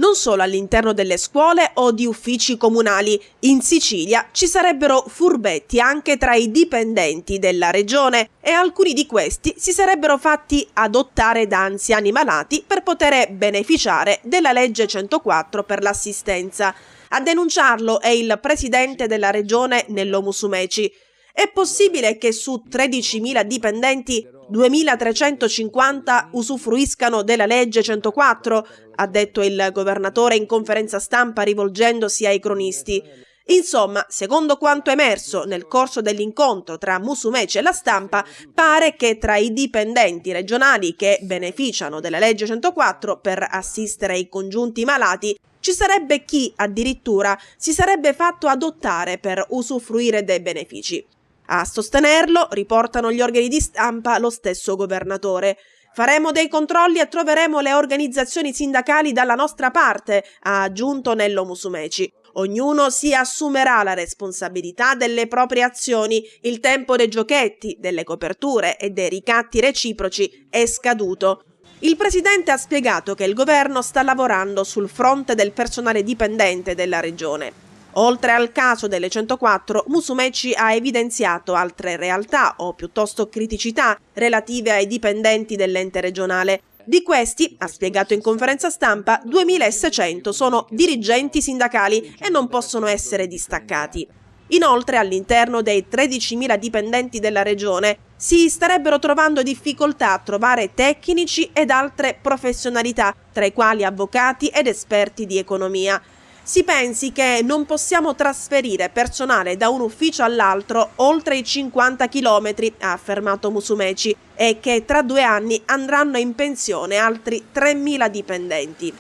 non solo all'interno delle scuole o di uffici comunali. In Sicilia ci sarebbero furbetti anche tra i dipendenti della regione e alcuni di questi si sarebbero fatti adottare da anziani malati per poter beneficiare della legge 104 per l'assistenza. A denunciarlo è il presidente della regione Nello Musumeci. È possibile che su 13.000 dipendenti 2.350 usufruiscano della legge 104? Ha detto il governatore in conferenza stampa rivolgendosi ai cronisti. Insomma, secondo quanto emerso nel corso dell'incontro tra Musumeci e la stampa, pare che tra i dipendenti regionali che beneficiano della legge 104 per assistere i congiunti malati ci sarebbe chi addirittura si sarebbe fatto adottare per usufruire dei benefici. A sostenerlo, riportano gli organi di stampa, lo stesso governatore. Faremo dei controlli e troveremo le organizzazioni sindacali dalla nostra parte, ha aggiunto Nello Musumeci. Ognuno si assumerà la responsabilità delle proprie azioni. Il tempo dei giochetti, delle coperture e dei ricatti reciproci è scaduto. Il presidente ha spiegato che il governo sta lavorando sul fronte del personale dipendente della regione. Oltre al caso delle 104, Musumeci ha evidenziato altre realtà o piuttosto criticità relative ai dipendenti dell'ente regionale. Di questi, ha spiegato in conferenza stampa, 2.600 sono dirigenti sindacali e non possono essere distaccati. Inoltre, all'interno dei 13.000 dipendenti della regione si starebbero trovando difficoltà a trovare tecnici ed altre professionalità, tra i quali avvocati ed esperti di economia. Si pensi che non possiamo trasferire personale da un ufficio all'altro oltre i 50 chilometri, ha affermato Musumeci, e che tra 2 anni andranno in pensione altri 3.000 dipendenti.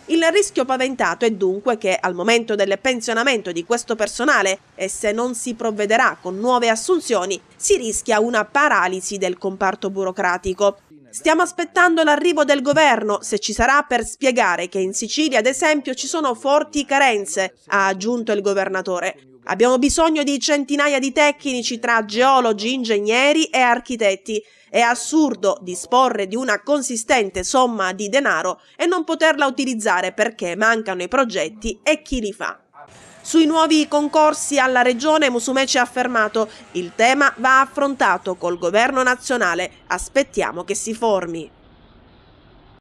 Il rischio paventato è dunque che al momento del pensionamento di questo personale, e se non si provvederà con nuove assunzioni, si rischia una paralisi del comparto burocratico. Stiamo aspettando l'arrivo del governo, se ci sarà, per spiegare che in Sicilia, ad esempio, ci sono forti carenze, ha aggiunto il governatore. Abbiamo bisogno di centinaia di tecnici tra geologi, ingegneri e architetti. È assurdo disporre di una consistente somma di denaro e non poterla utilizzare perché mancano i progetti e chi li fa. Sui nuovi concorsi alla regione, Musumeci ha affermato: il tema va affrontato col governo nazionale, aspettiamo che si formi.